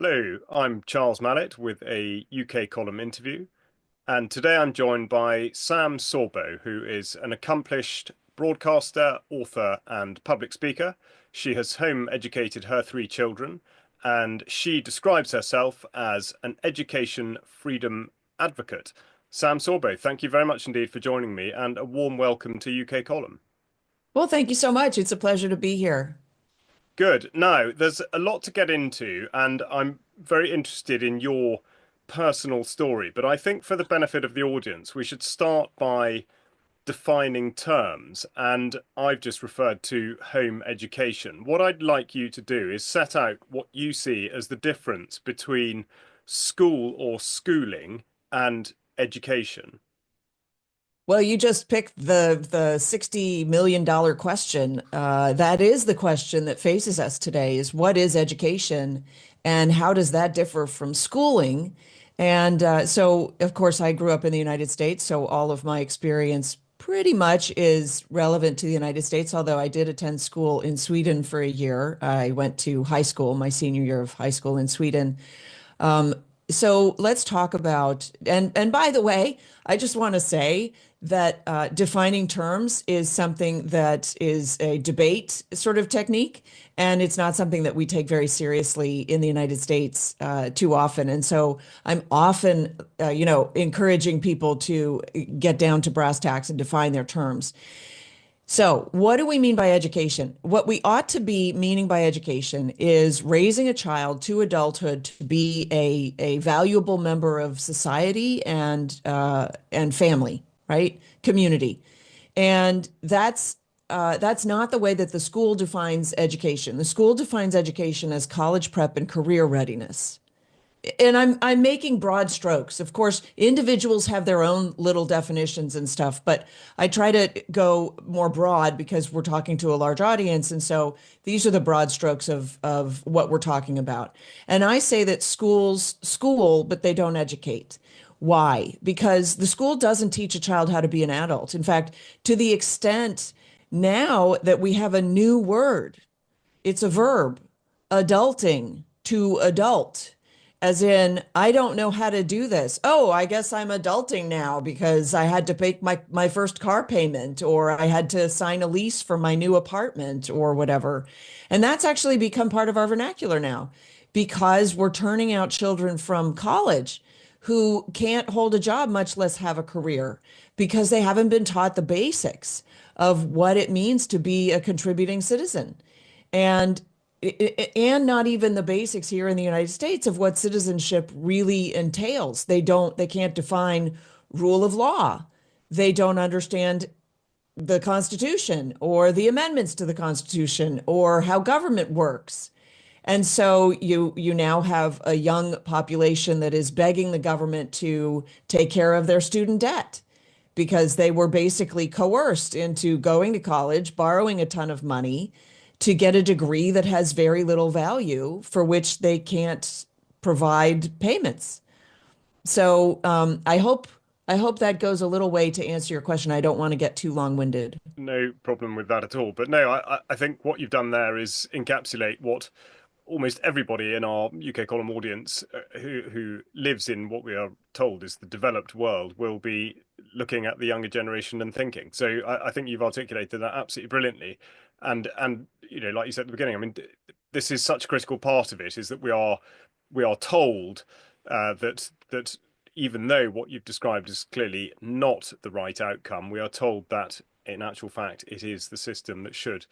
Hello, I'm Charles Mallet with a UK column interview, and today I'm joined by Sam Sorbo, who is an accomplished broadcaster, author, and public speaker. She has home educated her three children, and she describes herself as an education freedom advocate. Sam Sorbo, thank you very much indeed for joining me, and a warm welcome to UK column. Well, thank you so much. It's a pleasure to be here. Good. Now, there's a lot to get into, and I'm very interested in your personal story. But I think for the benefit of the audience, we should start by defining terms. And I've just referred to home education. What I'd like you to do is set out what you see as the difference between school or schooling and education. Well, you just picked the $60 million question. That is the question that faces us today is what is education and how does that differ from schooling? And so, of course, I grew up in the United States, so all of my experience pretty much is relevant to the United States, although I did attend school in Sweden for a year. I went to high school, my senior year of high school in Sweden. Um, so let's talk about, and by the way, I just want to say that defining terms is something that is a debate sort of technique, and it's not something that we take very seriously in the United States too often. And so I'm often, encouraging people to get down to brass tacks and define their terms. So, what do we mean by education? What we ought to be meaning by education is raising a child to adulthood to be a valuable member of society and family, right? Community. And that's not the way that the school defines education. The school defines education as college prep and career readiness. And I'm making broad strokes. Of course, individuals have their own little definitions and stuff, but I try to go more broad because we're talking to a large audience. And so these are the broad strokes of what we're talking about. And I say that schools school, but they don't educate. Why? Because the school doesn't teach a child how to be an adult. In fact, to the extent now that we have a new word, it's a verb, adulting, to adult. As in, I don't know how to do this. Oh, I guess I'm adulting now because I had to pay my first car payment or I had to sign a lease for my new apartment or whatever. And that's actually become part of our vernacular now because we're turning out children from college who can't hold a job, much less have a career, because they haven't been taught the basics of what it means to be a contributing citizen. And and not even the basics here in the United States of what citizenship really entails. They can't define rule of law. They don't understand the Constitution or the amendments to the Constitution or how government works. And so you now have a young population that is begging the government to take care of their student debt because they were basically coerced into going to college, borrowing a ton of money to get a degree that has very little value for which they can't provide payments. So I hope that goes a little way to answer your question. I don't want to get too long-winded. No problem with that at all. But no, I think what you've done there is encapsulate what almost everybody in our UK column audience who lives in what we are told is the developed world will be looking at the younger generation and thinking. So I think you've articulated that absolutely brilliantly. And like you said at the beginning, I mean, this is such a critical part of it is that we are told that even though what you've described is clearly not the right outcome, we are told that in actual fact it is the system that should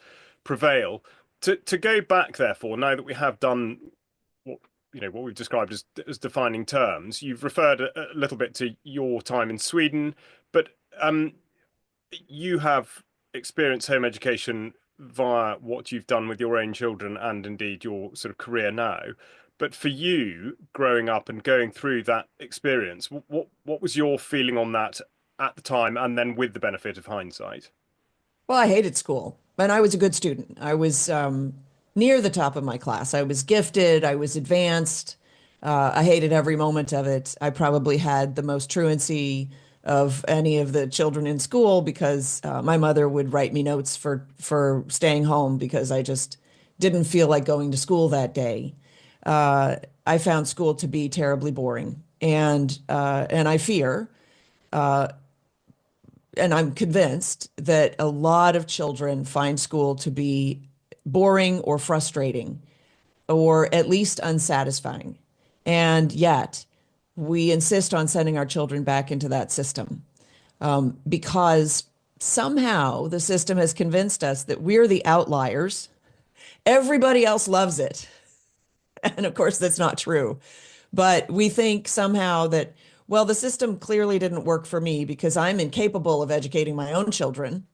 prevail. To go back, therefore, now that we have done what what we've described as defining terms, you've referred a little bit to your time in Sweden, but you have experienced home education via what you've done with your own children and indeed your sort of career now. But for you, growing up and going through that experience, what was your feeling on that at the time, and then with the benefit of hindsight? Well, I hated school, and I was a good student. I was near the top of my class. I was gifted. I was advanced. I hated every moment of it. I probably had the most truancy of any of the children in school because my mother would write me notes for staying home because I just didn't feel like going to school that day. I found school to be terribly boring. And I fear, and I'm convinced that a lot of children find school to be boring or frustrating, or at least unsatisfying. And yet, we insist on sending our children back into that system because somehow the system has convinced us that we're the outliers. Everybody else loves it. And of course, that's not true. But we think somehow that, well, the system clearly didn't work for me because I'm incapable of educating my own children.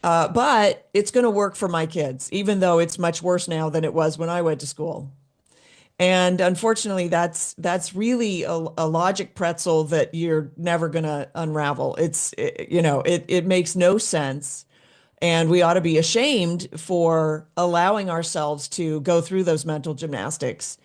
But it's going to work for my kids, even though it's much worse now than it was when I went to school. And unfortunately, that's really a logic pretzel that you're never going to unravel. It makes no sense. And we ought to be ashamed for allowing ourselves to go through those mental gymnastics,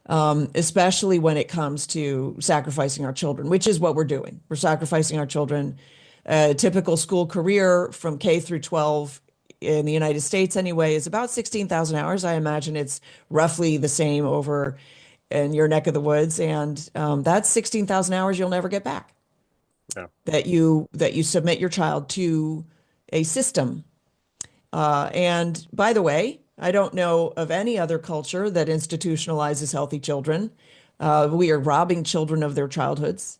especially when it comes to sacrificing our children, which is what we're doing. We're sacrificing our children. A typical school career from K through 12 in the United States, anyway, is about 16,000 hours. I imagine it's roughly the same over in your neck of the woods. And that's 16,000 hours you'll never get back. Yeah. That you submit your child to a system. And by the way, I don't know of any other culture that institutionalizes healthy children. We are robbing children of their childhoods,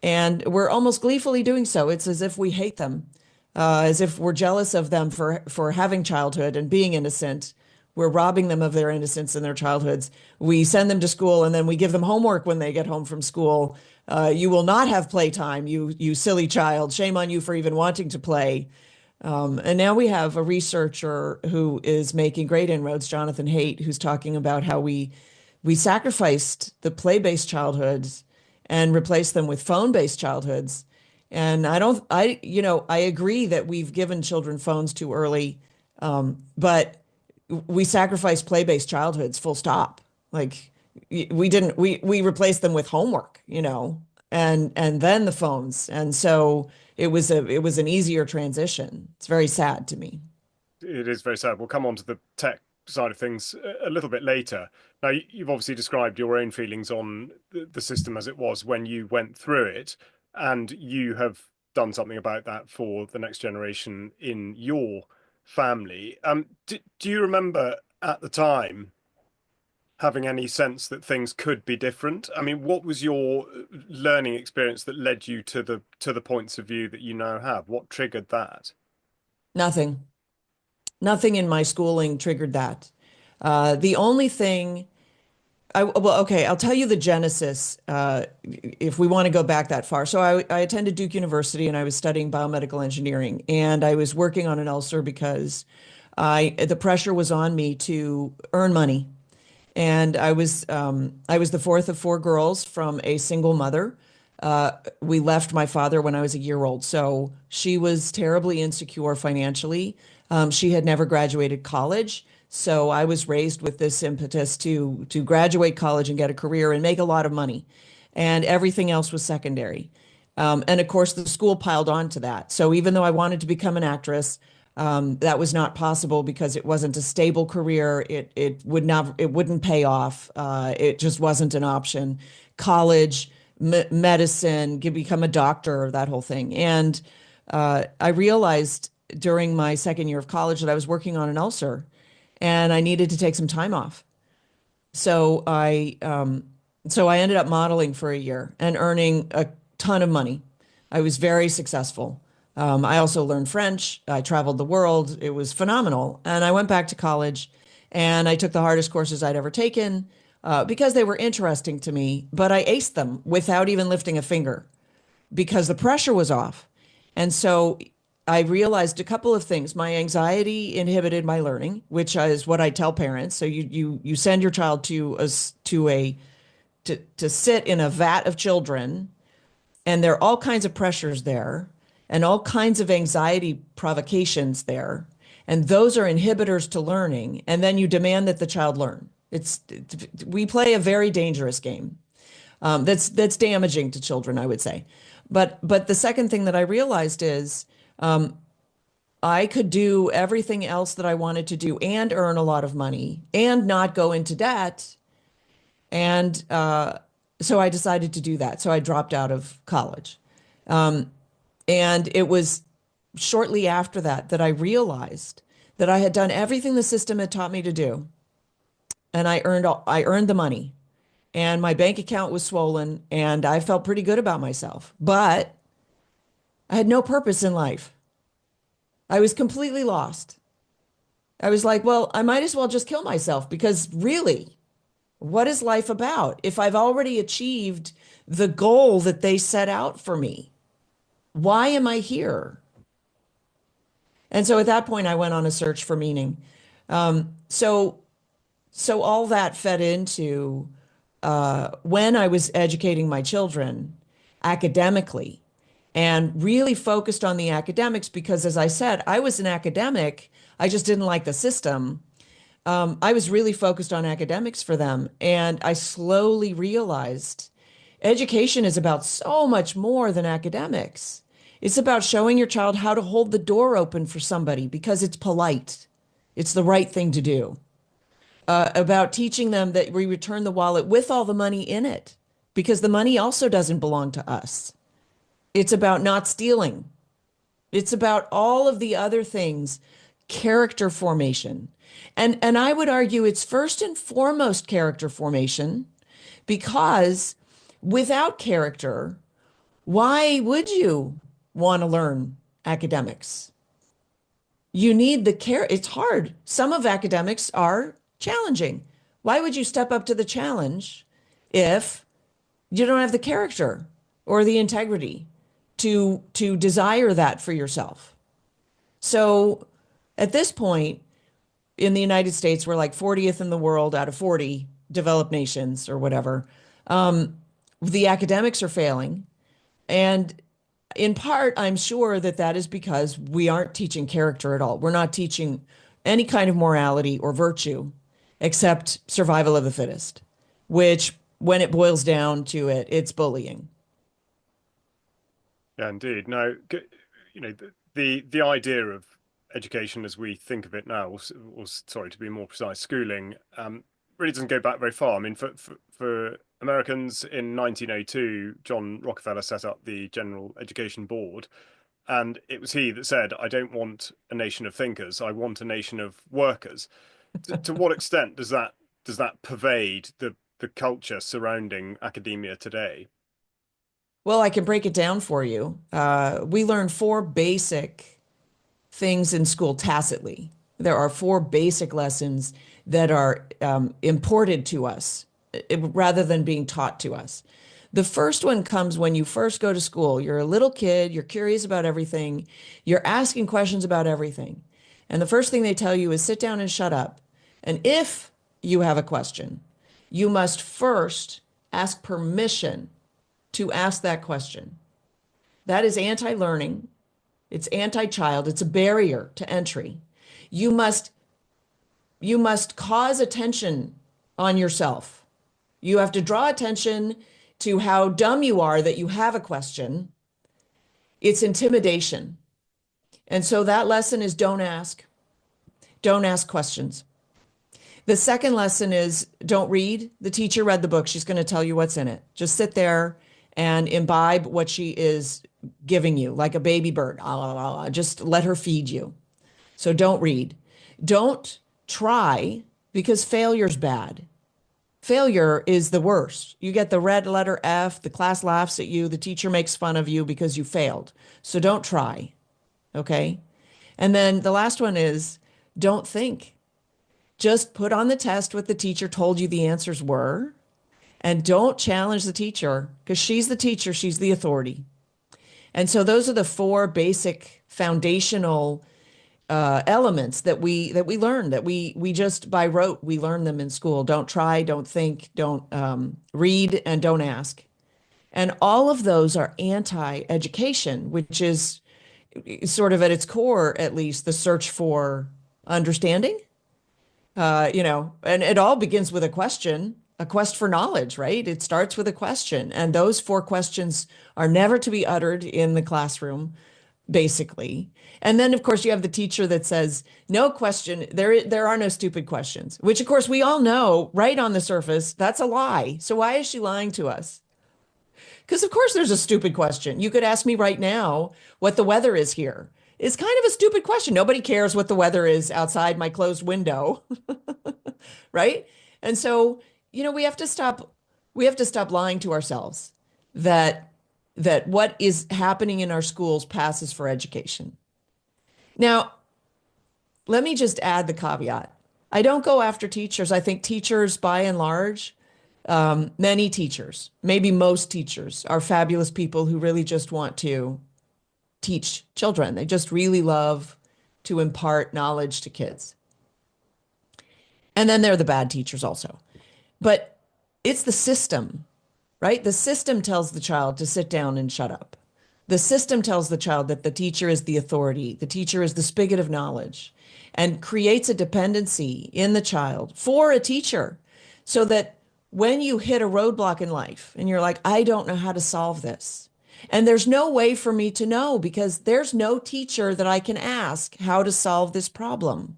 and we're almost gleefully doing so. It's as if we hate them, as if we're jealous of them for having childhood and being innocent. We're robbing them of their innocence and their childhoods. We send them to school and then we give them homework when they get home from school. You will not have playtime, you silly child. Shame on you for even wanting to play. And now we have a researcher who is making great inroads, Jonathan Haidt, who's talking about how we sacrificed the play-based childhoods and replaced them with phone-based childhoods. And I agree that we've given children phones too early, but we sacrificed play-based childhoods, full stop. Like we replaced them with homework, and then the phones. And so it was an easier transition. It's very sad to me. It is very sad. We'll come on to the tech side of things a little bit later. Now, you've obviously described your own feelings on the system as it was when you went through it, and you have done something about that for the next generation in your family. Do you remember at the time having any sense that things could be different? I mean, what was your learning experience that led you to the points of view that you now have? What triggered that? Nothing. Nothing in my schooling triggered that. The only thing well, okay, I'll tell you the genesis if we want to go back that far. So I attended Duke University and I was studying biomedical engineering, and I was working on an ulcer because the pressure was on me to earn money. And I was the fourth of four girls from a single mother. We left my father when I was a year old, so she was terribly insecure financially. She had never graduated college, so I was raised with this impetus to graduate college and get a career and make a lot of money, and everything else was secondary. And of course, the school piled on to that. So even though I wanted to become an actress, that was not possible because it wasn't a stable career. It wouldn't pay off. It just wasn't an option. College, medicine, become a doctor, that whole thing. And I realized during my second year of college that I was working on an ulcer, and I needed to take some time off. So I ended up modeling for a year and earning a ton of money. I was very successful. I also learned French. I traveled the world. It was phenomenal. And I went back to college and I took the hardest courses I'd ever taken because they were interesting to me, but I aced them without even lifting a finger because the pressure was off. And so I realized a couple of things. My anxiety inhibited my learning, which is what I tell parents. So you send your child to sit in a vat of children, and there are all kinds of pressures there and all kinds of anxiety provocations there. And those are inhibitors to learning. And then you demand that the child learn. We play a very dangerous game. That's damaging to children, I would say. But the second thing that I realized is I could do everything else that I wanted to do and earn a lot of money and not go into debt And so I decided to do that. So I dropped out of college. And it was shortly after that that I realized that I had done everything the system had taught me to do, and I earned the money, and my bank account was swollen, and I felt pretty good about myself. But I had no purpose in life. I was completely lost. I was like, well, I might as well just kill myself because really, what is life about if I've already achieved the goal that they set out for me? Why am I here? And so at that point, I went on a search for meaning. So so all that fed into when I was educating my children academically and really focused on the academics because, as I said, I was an academic. I just didn't like the system. I was really focused on academics for them. And I slowly realized education is about so much more than academics. It's about showing your child how to hold the door open for somebody because it's polite. It's the right thing to do. About teaching them that we return the wallet with all the money in it because the money also doesn't belong to us. It's about not stealing. It's about all of the other things, character formation. And I would argue it's first and foremost character formation because without character, why would you want to learn academics? You need the care. It's hard. Some of academics are challenging. Why would you step up to the challenge if you don't have the character or the integrity to desire that for yourself? So at this point in the United States, we're like 40th in the world out of 40 developed nations or whatever. The academics are failing. And in part, I'm sure that that is because we aren't teaching character at all. We're not teaching any kind of morality or virtue except survival of the fittest, which, when it boils down to it, it's bullying. Yeah, indeed. No, the idea of education as we think of it now, or sorry, to be more precise, schooling, really doesn't go back very far. I mean, for Americans in 1902, John Rockefeller set up the General Education Board, and it was he that said, "I don't want a nation of thinkers. I want a nation of workers." To what extent does that pervade the culture surrounding academia today? Well, I can break it down for you. We learn four basic things in school tacitly. There are four basic lessons that are imported to us rather than being taught to us. The first one comes when you first go to school. You're a little kid, you're curious about everything, you're asking questions about everything. And the first thing they tell you is sit down and shut up. And if you have a question, you must first ask permission to ask that question. That is anti-learning. It's anti-child. It's a barrier to entry. You must you must cause attention on yourself. You have to draw attention to how dumb you are that you have a question. It's intimidation. And so that lesson is don't ask. Don't ask questions. The second lesson is don't read. The teacher read the book. She's going to tell you what's in it. Just sit there and imbibe what she is giving you, like a baby bird. Just let her feed you. So don't read. Don't try because failure's bad. Failure is the worst. You get the red letter F, the class laughs at you, the teacher makes fun of you because you failed. So don't try. Okay. And then the last one is don't think. Just put on the test what the teacher told you the answers were and don't challenge the teacher because she's the teacher, she's the authority. And so those are the four basic foundational elements that we learn that we just by rote we learn them in school. Don't try, don't think, don't read, and don't ask. And all of those are anti-education, which is sort of at its core, at least, the search for understanding. And it all begins with a question, a quest for knowledge, right? It starts with a question, and those four questions are never to be uttered in the classroom. basically. And then, of course, you have the teacher that says, no question, there are no stupid questions, which, of course, we all know right on the surface, that's a lie. So why is she lying to us? Because, of course, there's a stupid question. You could ask me right now what the weather is here. It's kind of a stupid question. Nobody cares what the weather is outside my closed window, right? And so, we have to stop lying to ourselves that what is happening in our schools passes for education. Now, let me just add the caveat. I don't go after teachers. I think teachers, by and large, many teachers, maybe most teachers, are fabulous people who really just want to teach children. They just really love to impart knowledge to kids. And then there are the bad teachers also. But it's the system, right? The system tells the child to sit down and shut up. The system tells the child that the teacher is the authority, the teacher is the spigot of knowledge, and creates a dependency in the child for a teacher so that when you hit a roadblock in life and you're like, I don't know how to solve this, and there's no way for me to know because there's no teacher that I can ask how to solve this problem.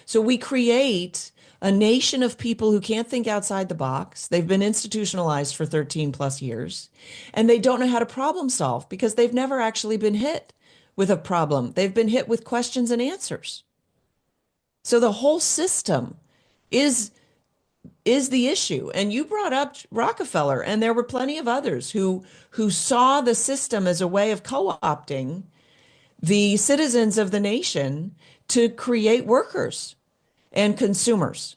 So we create a nation of people who can't think outside the box. They've been institutionalized for 13 plus years, and they don't know how to problem solve because they've never actually been hit with a problem. They've been hit with questions and answers. So the whole system is the issue. And you brought up Rockefeller, and there were plenty of others who saw the system as a way of co-opting the citizens of the nation to create workers and consumers.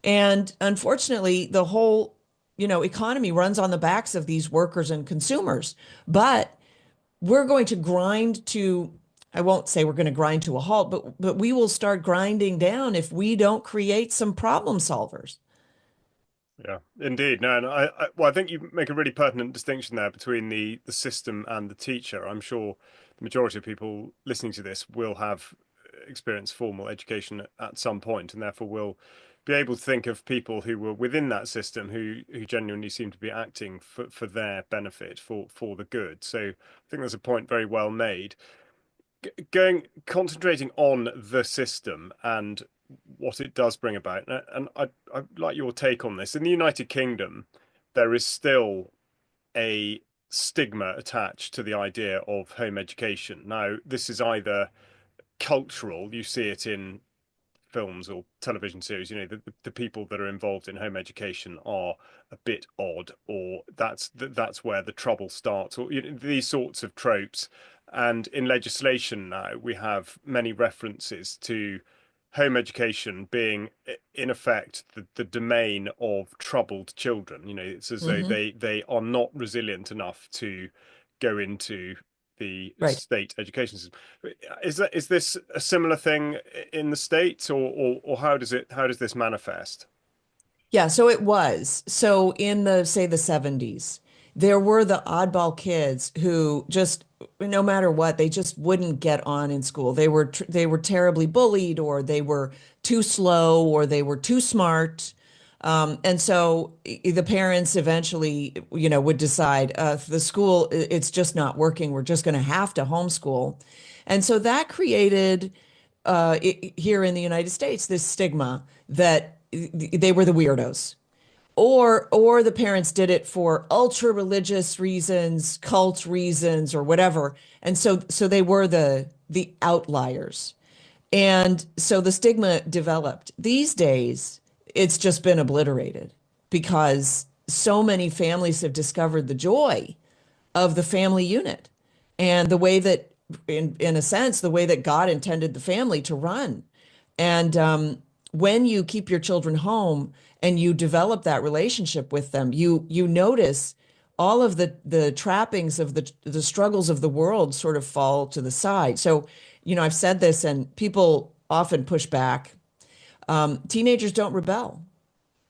And unfortunately, the whole, economy runs on the backs of these workers and consumers. But we're going to grind to, I won't say we're going to grind to a halt, but we will start grinding down if we don't create some problem solvers. Yeah, indeed. No, and well, I think you make a really pertinent distinction there between the system and the teacher. I'm sure the majority of people listening to this will have experienced formal education at some point, and therefore will be able to think of people who were within that system who genuinely seem to be acting for their benefit, for the good. So I think there's a point very well made. Concentrating on the system and what it does bring about, and I like your take on this. In the United Kingdom, there is still a stigma attached to the idea of home education. Now, this is either cultural, you see it in films or television series, the people that are involved in home education are a bit odd, or that's where the trouble starts, or these sorts of tropes. And in legislation now, we have many references to home education being, in effect, the domain of troubled children. It's as though Hmm. they are not resilient enough to go into the Right. state education system. Is this a similar thing in the States, or how does this manifest? Yeah, so it was. So in say the 70s, there were the oddball kids who just no matter what, they just wouldn't get on in school. They were terribly bullied, or they were too slow, or they were too smart. And so the parents eventually, would decide the school, it's just not working. We're just going to have to homeschool. And so that created here in the United States this stigma that they were the weirdos, or the parents did it for ultra religious reasons, cult reasons, or whatever. And so they were the outliers. And so the stigma developed. These days, it's just been obliterated because so many families have discovered the joy of the family unit and the way that, in a sense, the way that God intended the family to run. And when you keep your children home and you develop that relationship with them, you notice all of the trappings of the struggles of the world sort of fall to the side. So, I've said this, and people often push back. Teenagers don't rebel,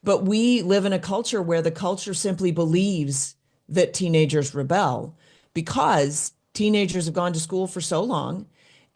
but we live in a culture where the culture simply believes that teenagers rebel because teenagers have gone to school for so long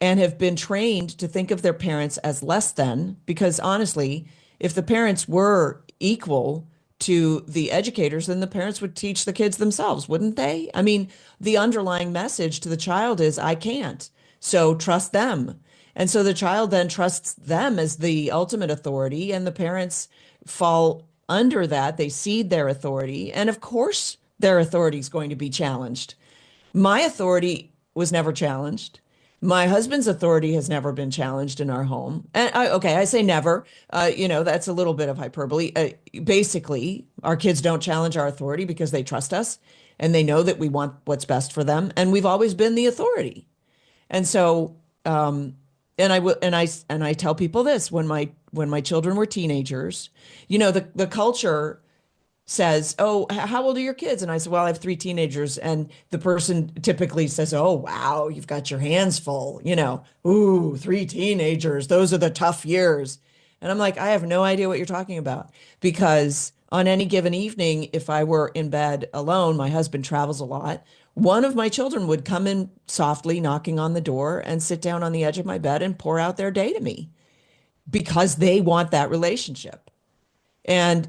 and have been trained to think of their parents as less than. Because honestly, if the parents were equal to the educators, then the parents would teach the kids themselves, wouldn't they? I mean, the underlying message to the child is, I can't, so trust them. And so the child then trusts them as the ultimate authority, and the parents fall under that. They cede their authority. And of course, their authority is going to be challenged. My authority was never challenged. My husband's authority has never been challenged in our home. And okay, I say never. That's a little bit of hyperbole. Basically, our kids don't challenge our authority because they trust us and they know that we want what's best for them, and we've always been the authority. And so, and I will, and I tell people this when my children were teenagers, the culture says, "Oh, how old are your kids?" And I said, "Well, I have three teenagers." And the person typically says, "Oh, wow, you've got your hands full. Ooh, three teenagers. Those are the tough years." And I'm like, I have no idea what you're talking about, because on any given evening, if I were in bed alone, my husband travels a lot. One of my children would come in softly, knocking on the door, and sit down on the edge of my bed and pour out their day to me because they want that relationship. And,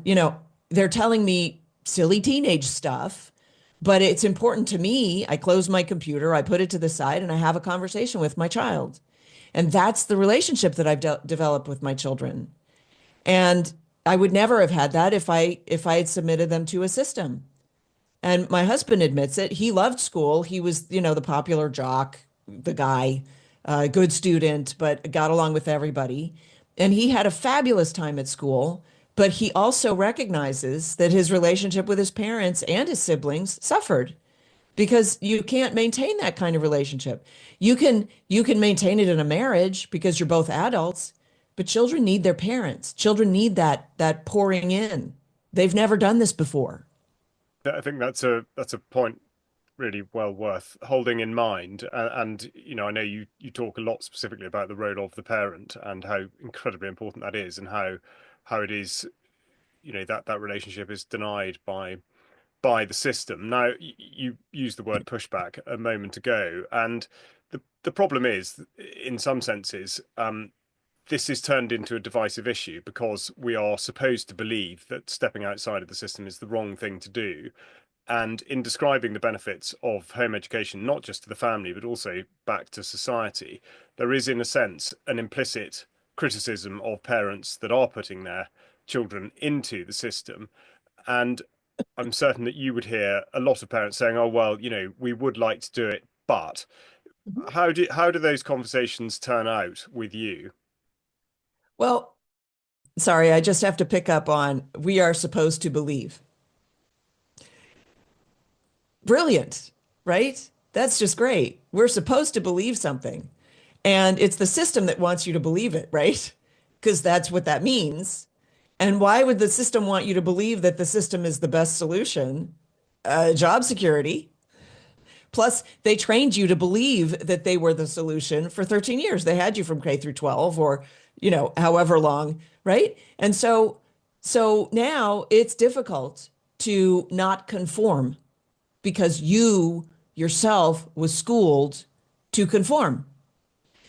they're telling me silly teenage stuff, but it's important to me. I close my computer, I put it to the side, and I have a conversation with my child. And that's the relationship that I've developed with my children. And I would never have had that if I had submitted them to a system. And my husband admits it. He loved school. He was, the popular jock, the guy, good student, but got along with everybody. And he had a fabulous time at school, but he also recognizes that his relationship with his parents and his siblings suffered because you can't maintain that kind of relationship. You can maintain it in a marriage because you're both adults, but children need their parents. Children need that pouring in. They've never done this before. I think that's a point really well worth holding in mind. And I know you talk a lot specifically about the role of the parent and how incredibly important that is, and how it is, that relationship is denied by the system. Now, you used the word pushback a moment ago, and the problem is, in some senses, this is turned into a divisive issue because we are supposed to believe that stepping outside of the system is the wrong thing to do. And in describing the benefits of home education, not just to the family, but also back to society, there is, in a sense, an implicit criticism of parents that are putting their children into the system. And I'm certain that you would hear a lot of parents saying, "Oh, well, we would like to do it, but." How do those conversations turn out with you? Well, sorry, I just have to pick up on we are supposed to believe. Brilliant, right? That's just great. We're supposed to believe something. And it's the system that wants you to believe it, right? Because that's what that means. And why would the system want you to believe that the system is the best solution? Job security. Plus, they trained you to believe that they were the solution for 13 years. They had you from K through 12 or, however long, right? And so now it's difficult to not conform because you yourself was schooled to conform.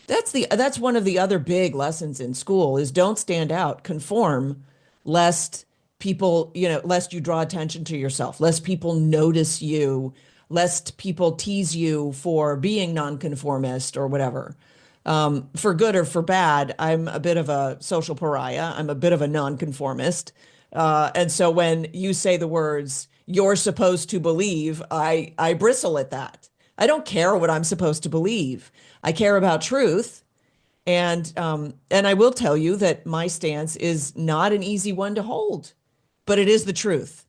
That's one of the other big lessons in school is don't stand out, conform, lest people, lest you draw attention to yourself, lest people notice you, lest people tease you for being nonconformist or whatever. For good or for bad, I'm a bit of a social pariah. I'm a bit of a nonconformist. And so when you say the words, "you're supposed to believe," I bristle at that. I don't care what I'm supposed to believe. I care about truth. And I will tell you that my stance is not an easy one to hold, but it is the truth.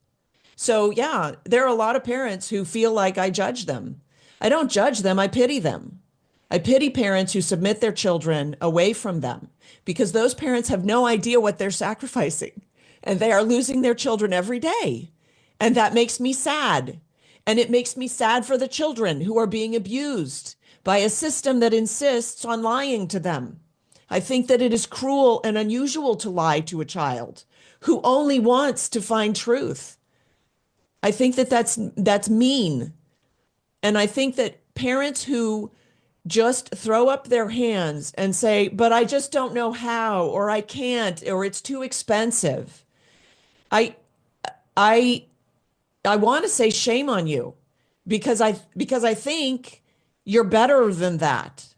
So yeah, there are a lot of parents who feel like I judge them. I don't judge them, I pity them. I pity parents who submit their children away from them because those parents have no idea what they're sacrificing and they are losing their children every day. And that makes me sad. And it makes me sad for the children who are being abused by a system that insists on lying to them. I think that it is cruel and unusual to lie to a child who only wants to find truth. I think that that's mean. And I think that parents who just throw up their hands and say, "But I just don't know how," or "I can't," or "it's too expensive." I I I want to say shame on you because I think you're better than that.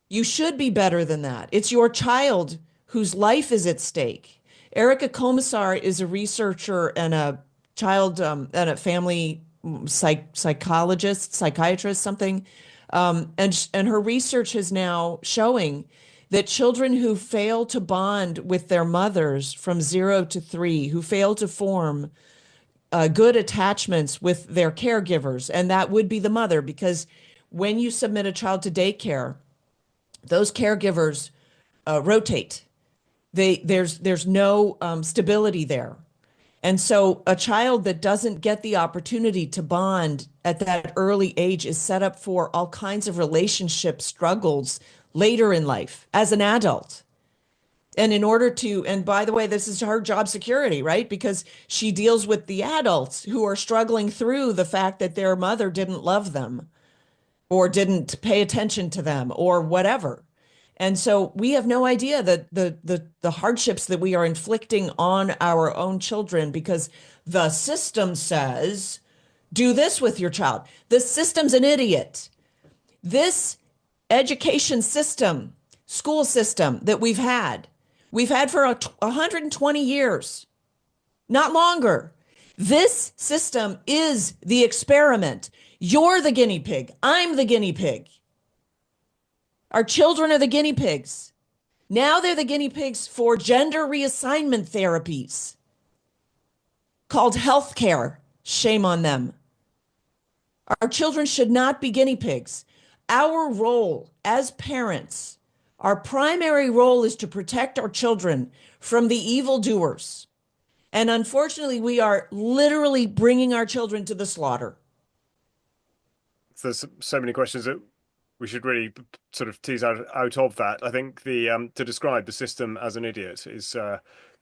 You should be better than that. It's your child whose life is at stake. Erica Komisar is a researcher and a child and a family psychologist, psychiatrist, something. And her research is now showing that children who fail to bond with their mothers from 0 to 3, who fail to form good attachments with their caregivers, and that would be the mother, because when you submit a child to daycare, those caregivers rotate. There's no stability there. And so a child that doesn't get the opportunity to bond at that early age is set up for all kinds of relationship struggles later in life as an adult. And in order to, and by the way, this is her job security, right? Because she deals with the adults who are struggling through the fact that their mother didn't love them or didn't pay attention to them or whatever. And so we have no idea that the hardships that we are inflicting on our own children because the system says, do this with your child. The system's an idiot. This education system, school system that we've had for 120 years, not longer. This system is the experiment. You're the guinea pig. I'm the guinea pig. Our children are the guinea pigs. Now they're the guinea pigs for gender reassignment therapies called healthcare. Shame on them. Our children should not be guinea pigs. Our role as parents, our primary role is to protect our children from the evildoers. And unfortunately, we are literally bringing our children to the slaughter. There's so many questions that we should really sort of tease out of that. I think the to describe the system as an idiot is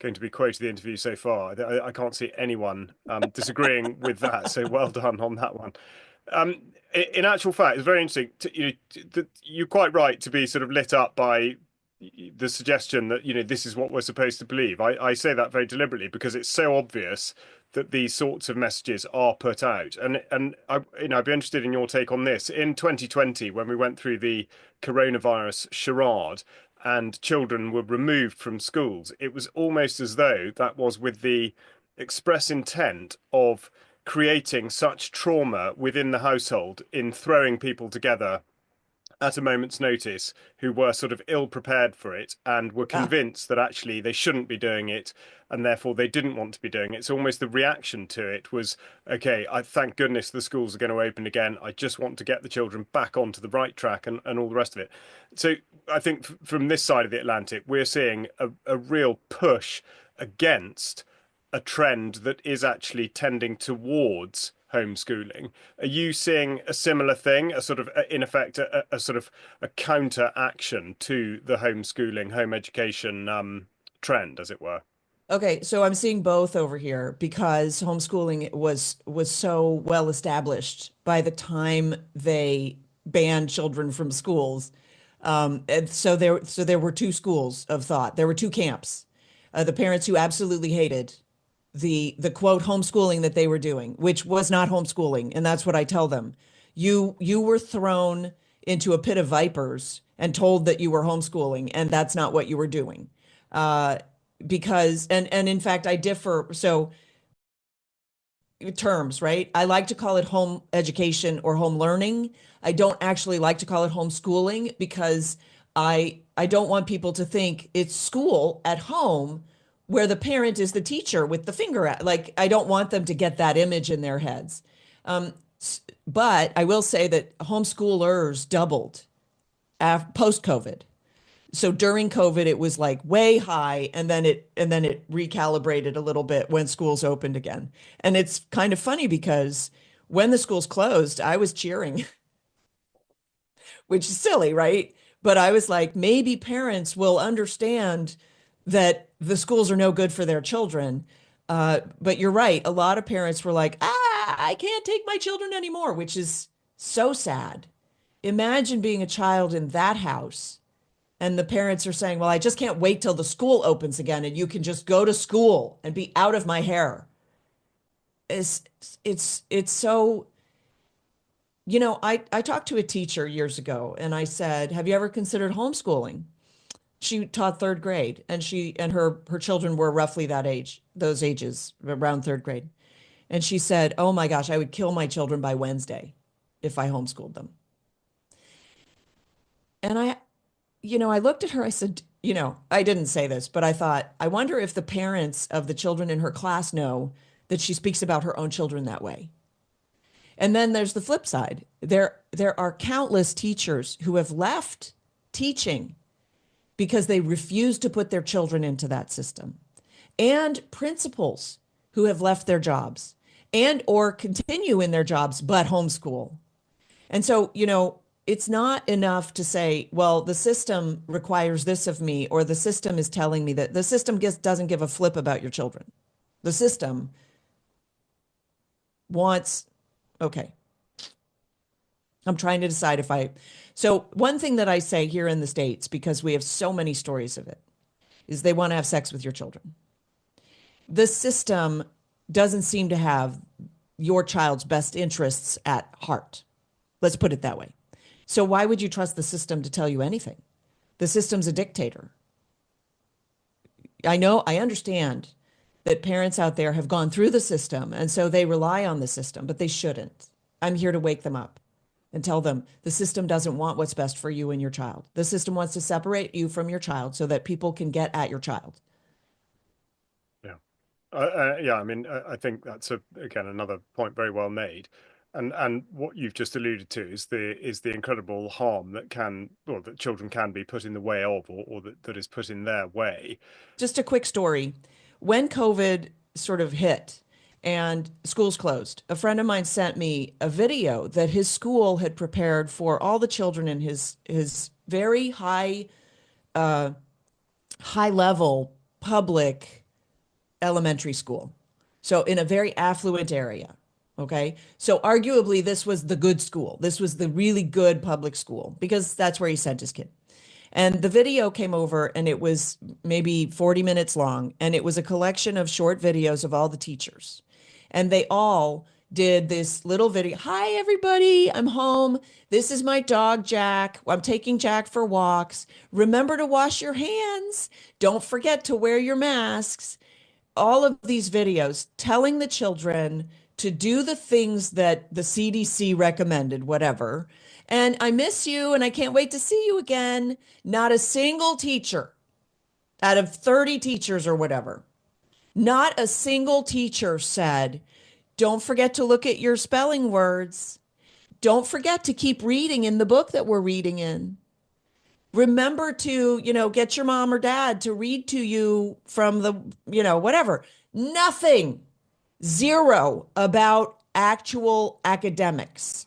going to be quote of the interview so far. I can't see anyone disagreeing with that. So well done on that one. In actual fact, it's very interesting. You're quite right to be sort of lit up by the suggestion that this is what we're supposed to believe. I say that very deliberately because it's so obvious that these sorts of messages are put out. And I'd be interested in your take on this. In 2020, when we went through the coronavirus charade and children were removed from schools, it was almost as though that was with the express intent of creating such trauma within the household in throwing people together at a moment's notice who were sort of ill prepared for it and were Yeah. convinced that actually they shouldn't be doing it and therefore they didn't want to be doing it. So almost the reaction to it was, okay, I thank goodness the schools are going to open again. I just want to get the children back onto the right track and all the rest of it. So I think from this side of the Atlantic, we're seeing a real push against a trend that is actually tending towards homeschooling. Are you seeing a similar thing, a sort of, in effect, a sort of a counter action to the homeschooling, home education trend, as it were? Okay, so I'm seeing both over here because homeschooling was so well established by the time they banned children from schools. And so there were two schools of thought. There were two camps. The parents who absolutely hated the quote homeschooling that they were doing, which was not homeschooling, and that's what I tell them. You were thrown into a pit of vipers and told that you were homeschooling, and that's not what you were doing. Uh, because and in fact I differ. So terms, right? I like to call it home education or home learning. I don't actually like to call it homeschooling because I don't want people to think it's school at home where the parent is the teacher with the finger at. Like I don't want them to get that image in their heads. Um, but I will say that homeschoolers doubled post COVID. So during COVID, it was like way high, and then it recalibrated a little bit when schools opened again. And it's kind of funny because when the schools closed, I was cheering, which is silly, right? But I was like, maybe parents will understand that the schools are no good for their children. But you're right. A lot of parents were like, I can't take my children anymore, which is so sad. Imagine being a child in that house and the parents are saying, well, I just can't wait till the school opens again and you can just go to school and be out of my hair. is it's so, I talked to a teacher years ago and I said, "Have you ever considered homeschooling?" She taught third grade and her children were roughly that age, those ages, around third grade. And she said, "Oh my gosh, I would kill my children by Wednesday if I homeschooled them." And I looked at her, I said, I didn't say this, but I thought, I wonder if the parents of the children in her class know that she speaks about her own children that way. And then there's the flip side. There are countless teachers who have left teaching because they refuse to put their children into that system, and principals who have left their jobs and or continue in their jobs but homeschool. And so, it's not enough to say, well, the system requires this of me, or the system is telling me that the system doesn't give a flip about your children. The system wants, okay, I'm trying to decide if so one thing that I say here in the States, because we have so many stories of it, is they want to have sex with your children. The system doesn't seem to have your child's best interests at heart. Let's put it that way. So why would you trust the system to tell you anything? The system's a dictator. I understand that parents out there have gone through the system and so they rely on the system, but they shouldn't. I'm here to wake them up and tell them the system doesn't want what's best for you and your child. The system wants to separate you from your child so that people can get at your child. Yeah. Yeah, I mean, I think that's again another point very well made, and what you've just alluded to is the incredible harm that that children can be put in the way of, or that is put in their way. Just a quick story. When COVID sort of hit and schools closed, a friend of mine sent me a video that his school had prepared for all the children in his very high level public elementary school. So in a very affluent area. Okay. So arguably this was the good school. This was the really good public school because that's where he sent his kid. And the video came over and it was maybe 40 minutes long. And it was a collection of short videos of all the teachers. And they all did this little video. "Hi, everybody. I'm home. This is my dog, Jack. I'm taking Jack for walks. Remember to wash your hands. Don't forget to wear your masks." All of these videos telling the children to do the things that the CDC recommended, whatever. And "I miss you and I can't wait to see you again." Not a single teacher out of 30 teachers or whatever, not a single teacher said, "Don't forget to look at your spelling words. Don't forget to keep reading in the book that we're reading in. Remember to, get your mom or dad to read to you from the, whatever." Nothing. Zero about actual academics.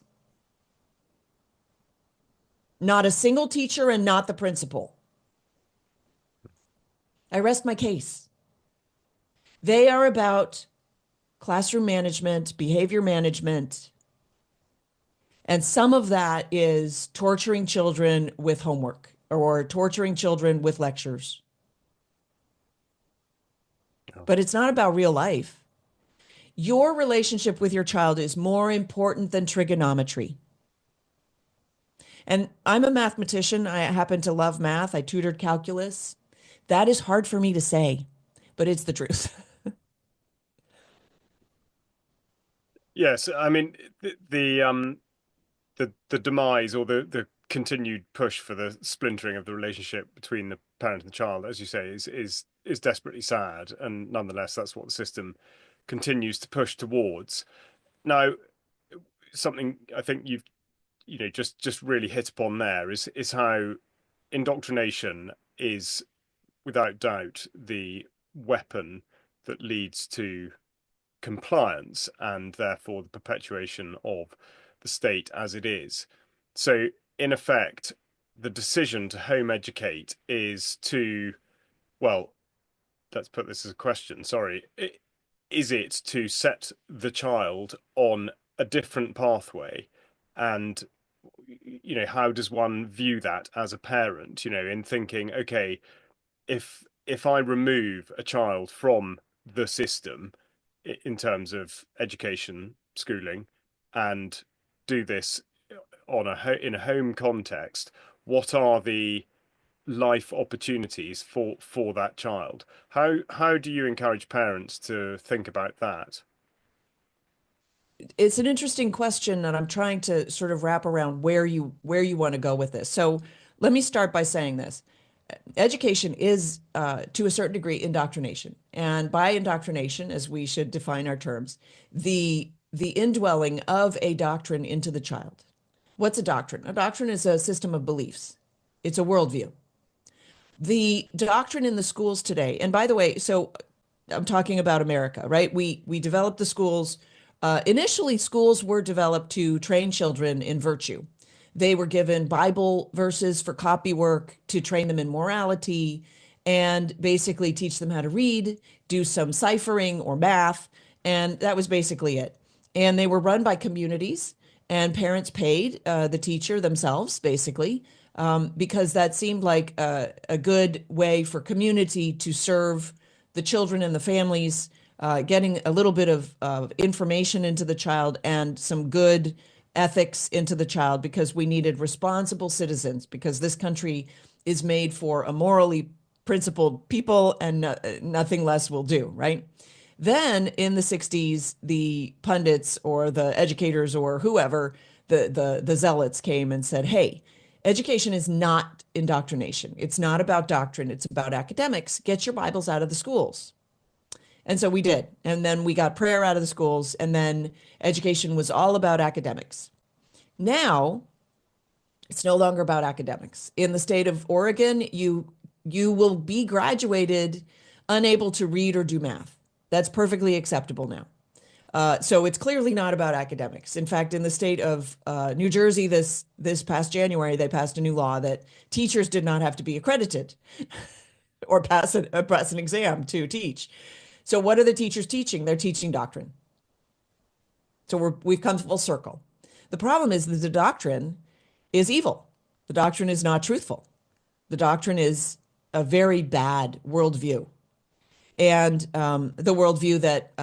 Not a single teacher and not the principal. I rest my case. They are about classroom management, behavior management, and some of that is torturing children with homework or torturing children with lectures. But it's not about real life. Your relationship with your child is more important than trigonometry. And I'm a mathematician. I happen to love math. I tutored calculus. That is hard for me to say, but it's the truth. Yes, I mean the demise, or the continued push for the splintering of the relationship between the parent and the child, as you say, is desperately sad, and nonetheless that's what the system continues to push towards. Now, something I think you've just really hit upon there is how indoctrination is without doubt the weapon that leads to compliance and therefore the perpetuation of the state as it is. So, in effect, the decision to home educate is to, well, let's put this as a question, sorry, is it to set the child on a different pathway? And how does one view that as a parent, in thinking, okay, if I remove a child from the system, in terms of education, schooling, and do this on in a home context, what are the life opportunities for that child? How do you encourage parents to think about that? It's an interesting question, and I'm trying to sort of wrap around where you want to go with this. So let me start by saying this. Education is, to a certain degree, indoctrination. And by indoctrination, as we should define our terms, the indwelling of a doctrine into the child. What's a doctrine? A doctrine is a system of beliefs. It's a worldview. The doctrine in the schools today, and by the way, so I'm talking about America, right? We developed the schools. Initially, schools were developed to train children in virtue. They were given Bible verses for copy work to train them in morality and basically teach them how to read, do some ciphering or math, and that was basically it. And they were run by communities, and parents paid the teacher themselves, basically, because that seemed like a good way for community to serve the children and the families, getting a little bit of information into the child and some good ethics into the child, because we needed responsible citizens, because this country is made for a morally principled people, and nothing less will do, right? Then in the 60s, the pundits or the educators or whoever, the zealots came and said, hey, education is not indoctrination. It's not about doctrine. It's about academics. Get your Bibles out of the schools. And so we did. And then we got prayer out of the schools. And then education was all about academics. Now it's no longer about academics. In the state of Oregon, you will be graduated unable to read or do math. That's perfectly acceptable now. So it's clearly not about academics. In fact, in the state of New Jersey, this past January, they passed a new law that teachers did not have to be accredited or pass an exam to teach. So what are the teachers teaching? They're teaching doctrine. So we've come full circle. The problem is that the doctrine is evil. The doctrine is not truthful. The doctrine is a very bad worldview. And the worldview that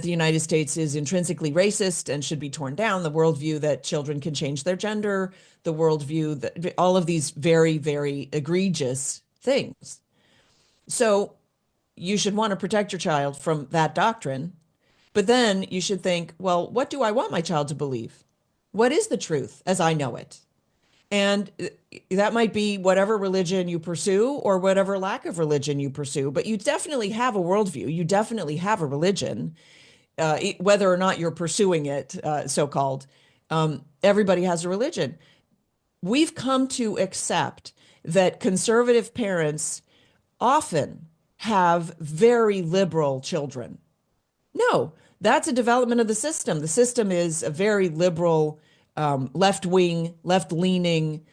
the United States is intrinsically racist and should be torn down, the worldview that children can change their gender, the worldview that all of these very, very egregious things. So you should want to protect your child from that doctrine, but then you should think, well, what do I want my child to believe? What is the truth as I know it? And that might be whatever religion you pursue or whatever lack of religion you pursue, but you definitely have a worldview. You definitely have a religion, whether or not you're pursuing it, so-called. Everybody has a religion. We've come to accept that conservative parents often have very liberal children. No, that's a development of the system. The system is a very liberal, left-wing, left-leaning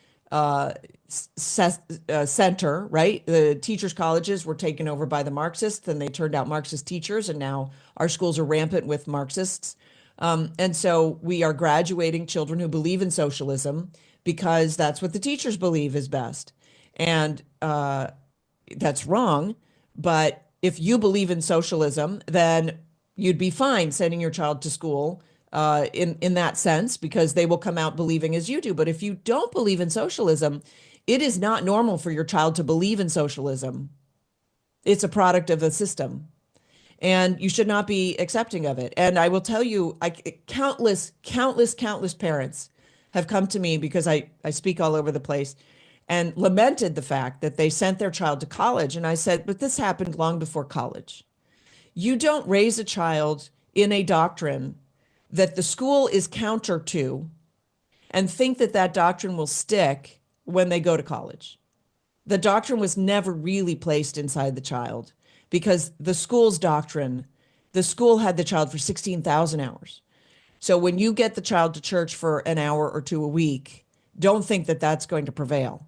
center, right? The teachers' colleges were taken over by the Marxists, and they turned out Marxist teachers, and now our schools are rampant with Marxists. And so we are graduating children who believe in socialism because that's what the teachers believe is best. And that's wrong. But if you believe in socialism, then you'd be fine sending your child to school in that sense, because they will come out believing as you do. But if you don't believe in socialism, it is not normal for your child to believe in socialism. It's a product of the system, and you should not be accepting of it. And I will tell you, countless parents have come to me, because I speak all over the place, and lamented the fact that they sent their child to college. And I said, but this happened long before college. You don't raise a child in a doctrine that the school is counter to and think that that doctrine will stick when they go to college. The doctrine was never really placed inside the child, because the school's doctrine, the school had the child for 16,000 hours. So when you get the child to church for an hour or two a week, don't think that that's going to prevail.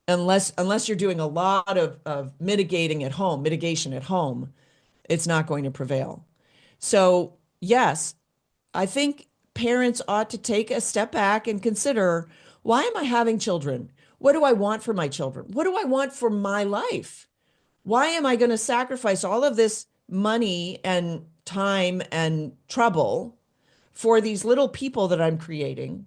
Unless you're doing a lot of mitigation at home, it's not going to prevail. So yes, I think parents ought to take a step back and consider, why am I having children? What do I want for my children? What do I want for my life? Why am I going to sacrifice all of this money and time and trouble for these little people that I'm creating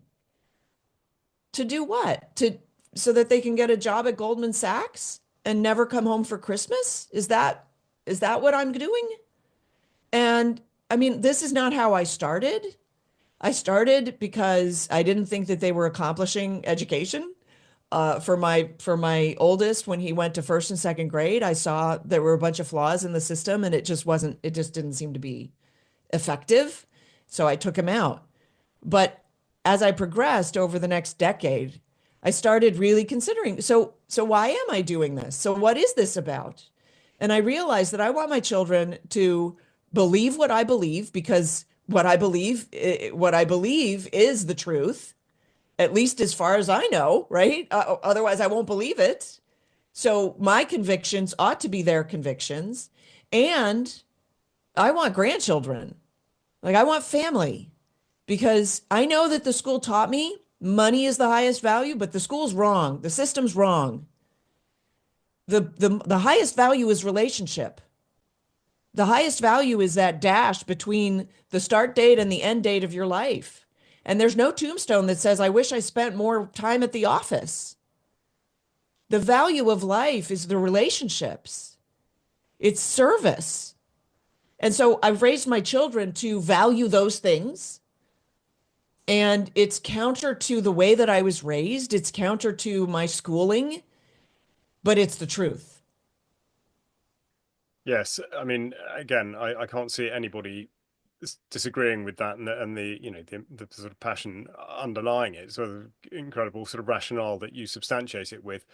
to do what? To so that they can get a job at Goldman Sachs and never come home for Christmas? Is that what I'm doing? And I mean, this is not how I started. I started because I didn't think that they were accomplishing education. For my oldest, when he went to first and second grade, I saw there were a bunch of flaws in the system, and it just didn't seem to be effective. So I took him out. But as I progressed over the next decade, I started really considering, so why am I doing this? So what is this about? And I realized that I want my children to believe what I believe because what I believe is the truth, at least as far as I know, right? Otherwise, I won't believe it. So my convictions ought to be their convictions. And I want grandchildren. Like I want family because I know that the school taught me money is the highest value, but the school's wrong. The system's wrong. The highest value is relationship. The highest value is that dash between the start date and the end date of your life. And there's no tombstone that says, I wish I spent more time at the office. The value of life is the relationships, it's service. And so I've raised my children to value those things. And it's counter to the way that I was raised, it's counter to my schooling, but it's the truth. Yes, I mean, again, I can't see anybody disagreeing with that, and the the sort of passion underlying it, sort of incredible sort of rationale that you substantiate it with.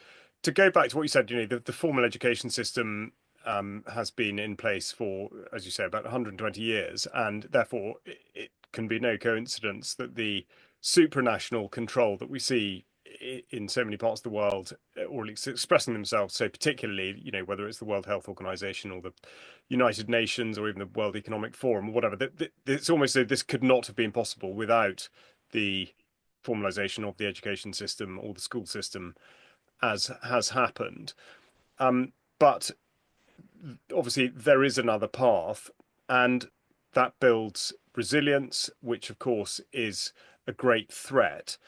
To go back to what you said, the formal education system has been in place for, as you say, about 120 years, and therefore it can be no coincidence that the supranational control that we see in so many parts of the world, or at least expressing themselves so particularly, whether it's the World Health Organization or the United Nations or even the World Economic Forum or whatever, it's almost as this could not have been possible without the formalization of the education system or the school system as has happened. But obviously there is another path, and that builds resilience, which of course is a great threat.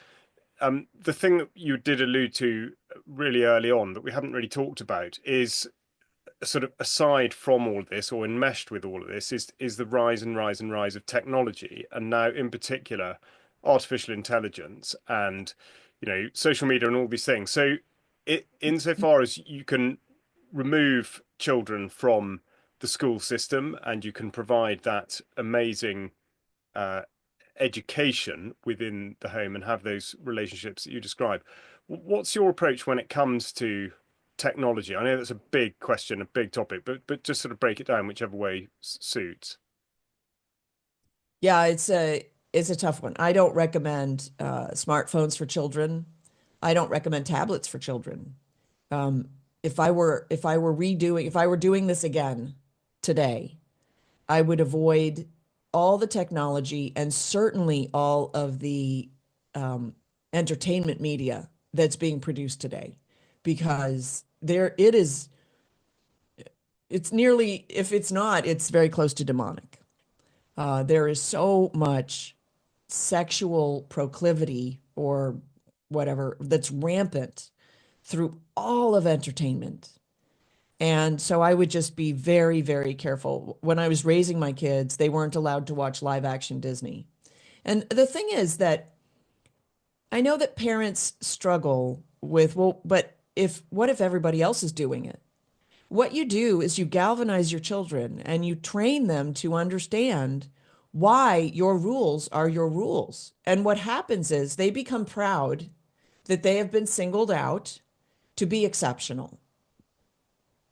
The thing that you did allude to really early on that we haven't really talked about is sort of aside from all of this or enmeshed with all of this is the rise and rise and rise of technology, and now in particular artificial intelligence and social media and all these things. So insofar as you can remove children from the school system and you can provide that amazing uh, education within the home and have those relationships that you describe. What's your approach when it comes to technology? I know that's a big question, a big topic, but just sort of break it down whichever way suits. Yeah, it's a tough one. I don't recommend smartphones for children. I don't recommend tablets for children. Um, if I were doing this again today, I would avoid all the technology and certainly all of the um, entertainment media that's being produced today, because it's nearly, if it's not, it's very close to demonic. There is so much sexual proclivity or whatever that's rampant through all of entertainment. And so I would just be very, very careful. When I was raising my kids, they weren't allowed to watch live action Disney. And the thing is that I know that parents struggle with, well, but what if everybody else is doing it? What you do is you galvanize your children and you train them to understand why your rules are your rules. And what happens is they become proud that they have been singled out to be exceptional.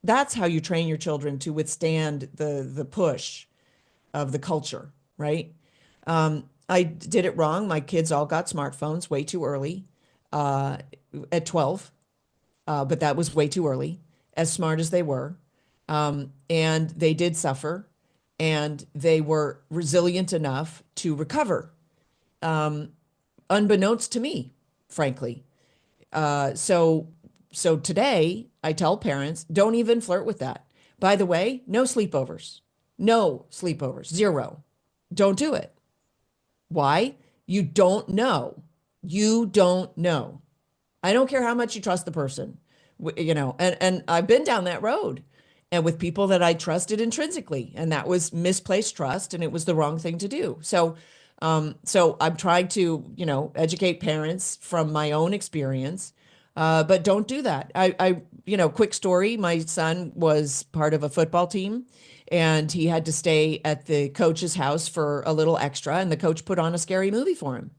That's how you train your children to withstand the push of the culture, right? I did it wrong. My kids all got smartphones way too early, uh, at 12, but that was way too early, as smart as they were. And they did suffer, and they were resilient enough to recover, unbeknownst to me, frankly. So today I tell parents, don't even flirt with that. By the way, no sleepovers. No sleepovers, zero. Don't do it. Why? You don't know. You don't know. I don't care how much you trust the person, and I've been down that road and with people that I trusted intrinsically, and that was misplaced trust, and it was the wrong thing to do. So I'm trying to, educate parents from my own experience, but don't do that. Quick story, my son was part of a football team and he had to stay at the coach's house for a little extra, and the coach put on a scary movie for him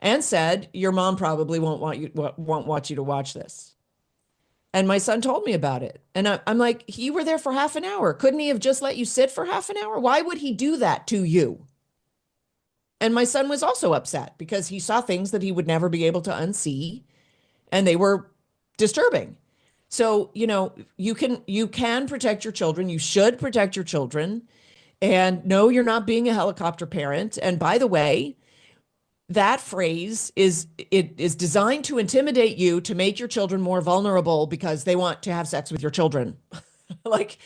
and said, "Your mom probably won't want you to watch this." And my son told me about it. And I'm like, "You were there for half an hour. Couldn't he have just let you sit for half an hour? Why would he do that to you?" And my son was also upset because he saw things that he would never be able to unsee, and they were disturbing. So, you can protect your children. You should protect your children. And no, you're not being a helicopter parent. And by the way, that phrase is designed to intimidate you, to make your children more vulnerable because they want to have sex with your children. Like,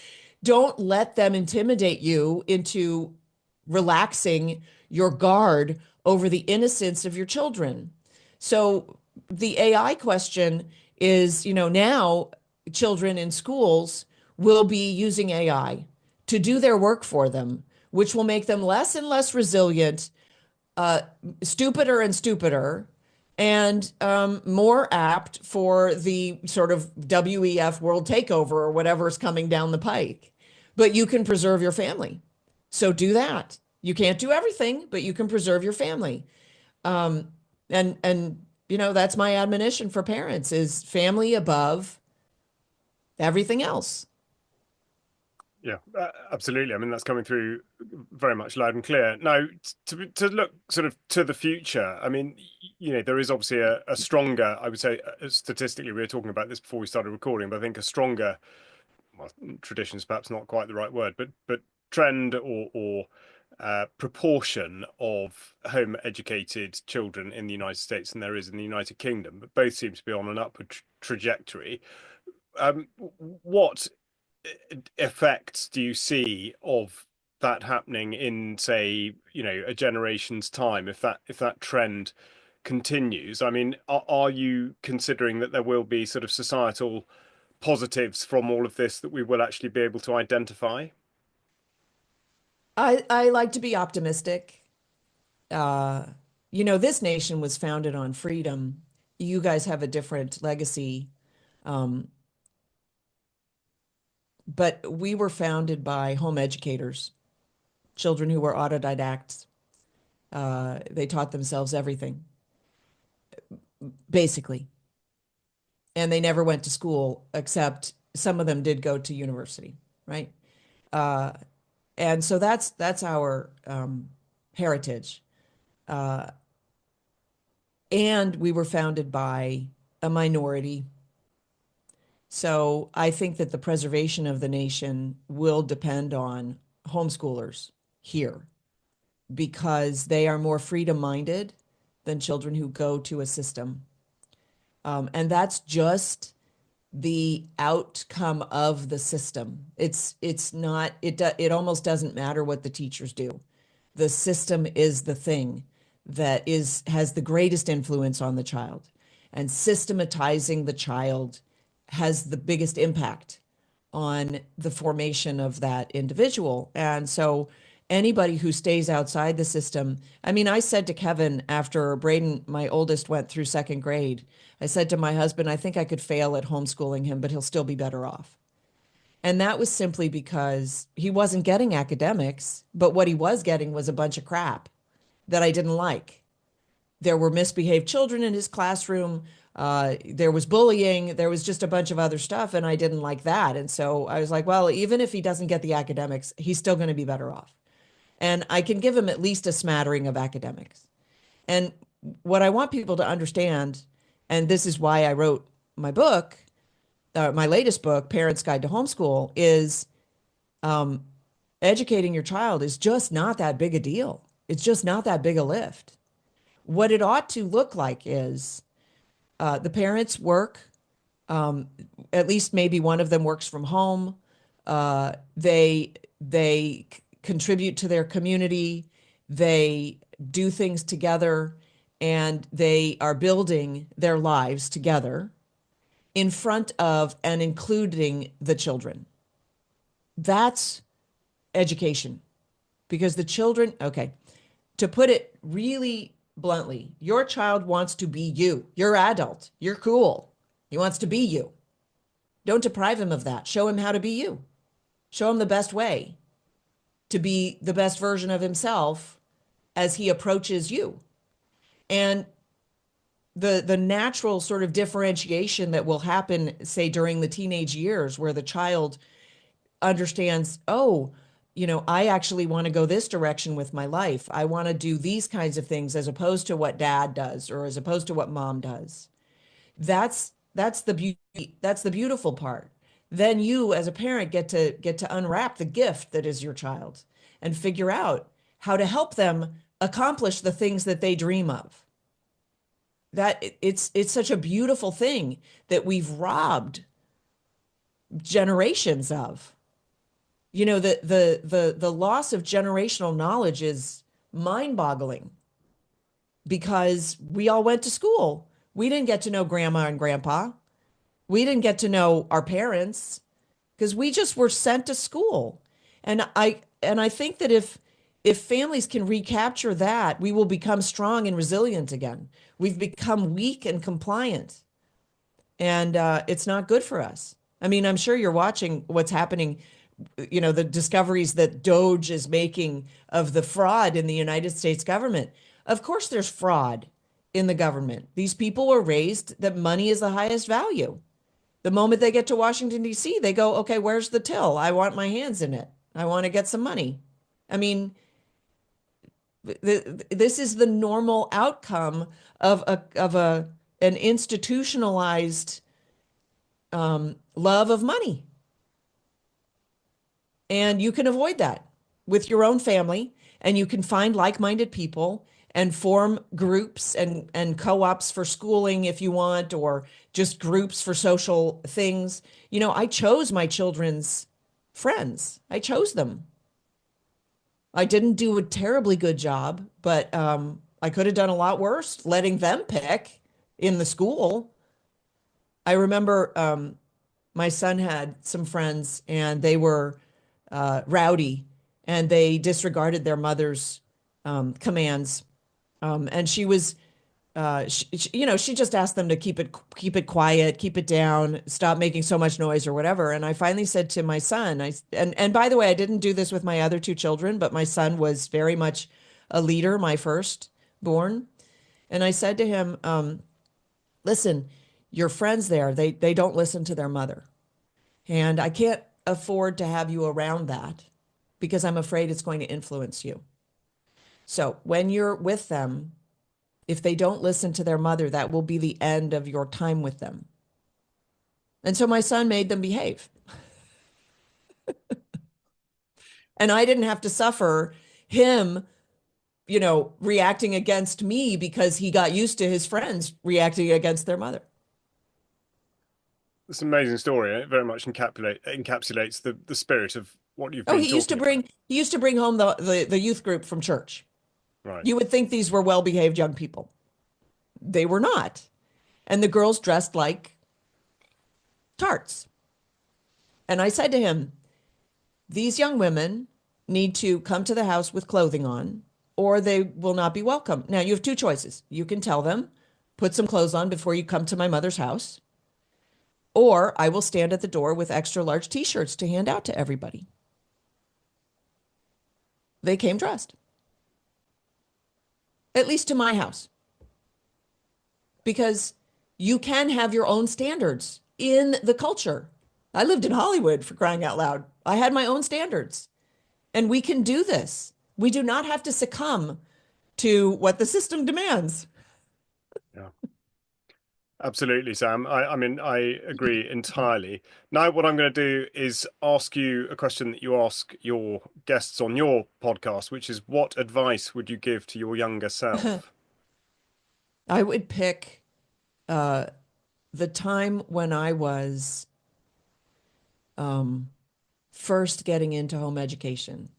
don't let them intimidate you into relaxing your guard over the innocence of your children. So the AI question is, now children in schools will be using AI to do their work for them, which will make them less and less resilient, stupider and stupider, and more apt for the sort of WEF world takeover or whatever is coming down the pike. But you can preserve your family. So do that. You can't do everything, but you can preserve your family. And that's my admonition for parents is family above everything else. Yeah, absolutely. I mean, that's coming through very much loud and clear. Now, to look sort of to the future, I mean, there is obviously a stronger, I would say, statistically, we were talking about this before we started recording, but I think a stronger, well, tradition is perhaps not quite the right word, but trend or proportion of home educated children in the United States than there is in the United Kingdom, but both seem to be on an upward trajectory. What effects do you see of that happening in, say, a generation's time, if that trend continues? I mean, are you considering that there will be sort of societal positives from all of this that we will actually be able to identify? I like to be optimistic. Uh, this nation was founded on freedom. You guys have a different legacy. Um, but we were founded by home educators, children who were autodidacts. They taught themselves everything, basically. And they never went to school, except some of them did go to university, right? Uh, and so that's our heritage. Uh, and we were founded by a minority. So I think that the preservation of the nation will depend on homeschoolers here because they are more freedom-minded than children who go to a system. And that's just the outcome of the system. It's not it almost doesn't matter what the teachers do. The system is the thing that has the greatest influence on the child. And systematizing the child has the biggest impact on the formation of that individual. And so anybody who stays outside the system, I mean, I said to Kevin after Braden, my oldest, went through second grade, I said to my husband, I think I could fail at homeschooling him, but he'll still be better off. And that was simply because he wasn't getting academics, but what he was getting was a bunch of crap that I didn't like. There were misbehaved children in his classroom. There was bullying. There was just a bunch of other stuff, and I didn't like that. And so I was like, well, even if he doesn't get the academics, he's still going to be better off. And I can give him at least a smattering of academics. And what I want people to understand, and this is why I wrote my book, my latest book, Parents Guide to Homeschool, is um, educating your child is just not that big a deal. It's just not that big a lift. What it ought to look like is the parents work, um, at least maybe one of them works from home. They contribute to their community, they do things together, and they are building their lives together in front of and including the children. That's education. Because the children, okay, to put it really bluntly, your child wants to be you. You're adult. You're cool. He wants to be you. Don't deprive him of that. Show him how to be you. Show him the best way to be the best version of himself as he approaches you. And the natural sort of differentiation that will happen, say, during the teenage years, where the child understands, oh, I actually want to go this direction with my life. I want to do these kinds of things as opposed to what dad does or as opposed to what mom does. That's the beauty. That's the beautiful part. Then you as a parent get to unwrap the gift that is your child and figure out how to help them accomplish the things that they dream of. That it's such a beautiful thing that we've robbed generations of. The loss of generational knowledge is mind-boggling because we all went to school. We didn't get to know grandma and grandpa. We didn't get to know our parents because we just were sent to school. And I think that if families can recapture that, we will become strong and resilient again. We've become weak and compliant, and it's not good for us. I mean, I'm sure you're watching what's happening, the discoveries that Doge is making of the fraud in the United States government. Of course, there's fraud in the government. These people were raised that money is the highest value. The moment they get to Washington, D.C., they go, okay, where's the till? I want my hands in it. I want to get some money. I mean, this is the normal outcome of an institutionalized love of money. And you can avoid that with your own family, and you can find like-minded people and form groups and co-ops for schooling if you want, or just groups for social things. I chose my children's friends. I chose them. I didn't do a terribly good job, but I could have done a lot worse letting them pick in the school. I remember my son had some friends and they were rowdy and they disregarded their mother's commands. And she was, she just asked them to keep it quiet, keep it down, stop making so much noise or whatever. And I finally said to my son, and by the way, I didn't do this with my other two children, but my son was very much a leader, my firstborn. And I said to him, listen, your friends there, they don't listen to their mother. And I can't afford to have you around that because I'm afraid it's going to influence you. So when you're with them, if they don't listen to their mother, that will be the end of your time with them. And so my son made them behave. And I didn't have to suffer him, reacting against me because he got used to his friends reacting against their mother. It's an amazing story. It very much encapsulates the spirit of what you've Oh, been talking about. he used to bring home the youth group from church. Right. You would think these were well-behaved young people. They were not. And the girls dressed like tarts. And I said to him, these young women need to come to the house with clothing on, or they will not be welcome. Now, you have two choices. You can tell them, put some clothes on before you come to my mother's house, or I will stand at the door with extra large t-shirts to hand out to everybody. They came dressed, at least to my house, because you can have your own standards in the culture. I lived in Hollywood, for crying out loud. I had my own standards, and we can do this. We do not have to succumb to what the system demands. Yeah. Absolutely, Sam. I mean, I agree entirely. Now, what I'm going to do is ask you a question that you ask your guests on your podcast, which is, what advice would you give to your younger self? I would pick the time when I was first getting into home education.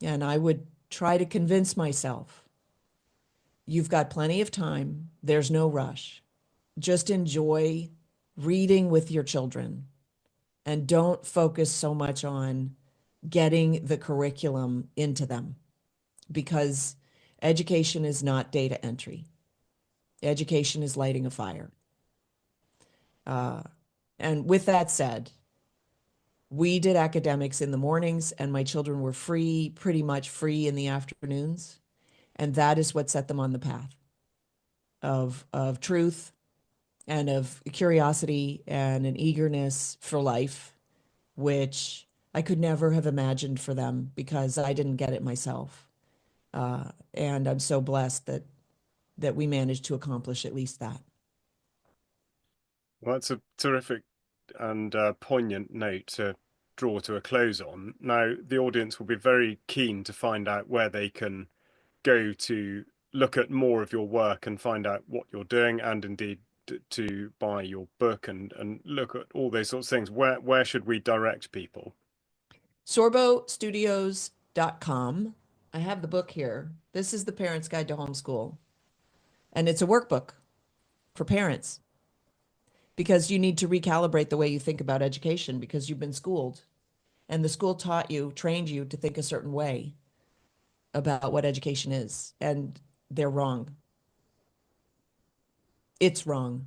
And I would try to convince myself, you've got plenty of time. There's no rush. Just enjoy reading with your children and don't focus so much on getting the curriculum into them because education is not data entry. Education is lighting a fire. Uh, and with that said, we did academics in the mornings, and my children were free, pretty much free in the afternoons. And that is what set them on the path of truth and of curiosity and an eagerness for life, which I could never have imagined for them because I didn't get it myself. And I'm so blessed that we managed to accomplish at least that. Well, that's a terrific and poignant note to draw to a close on. Now, the audience will be very keen to find out where they can go to look at more of your work and find out what you're doing, and indeed to buy your book and look at all those sorts of things. Where should we direct people? sorbostudios.com. I have the book here. This is the Parent's Guide to Homeschool, and it's a workbook for parents because you need to recalibrate the way you think about education because you've been schooled and the school taught you, trained you to think a certain way about what education is, and they're wrong. It's wrong.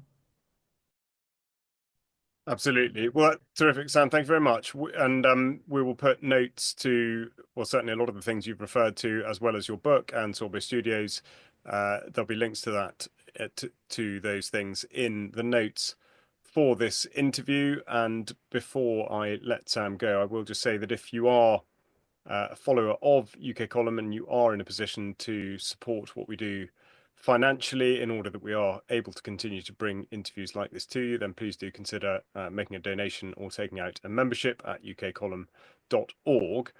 Absolutely. Well, terrific, Sam. Thank you very much. And we will put notes to, well, certainly a lot of the things you've referred to, as well as your book and Sorbo Studios. There'll be links to that, to those things in the notes for this interview. And before I let Sam go, I will just say that if you are a follower of UK Column and you are in a position to support what we do financially in order that we are able to continue to bring interviews like this to you, then please do consider making a donation or taking out a membership at ukcolumn.org.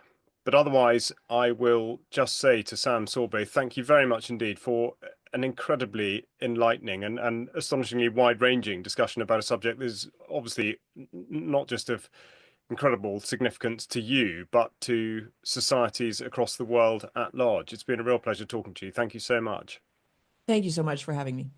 But otherwise, I will just say to Sam Sorbo, thank you very much indeed for an incredibly enlightening and astonishingly wide-ranging discussion about a subject that is obviously not just of incredible significance to you, but to societies across the world at large. It's been a real pleasure talking to you. Thank you so much. Thank you so much for having me.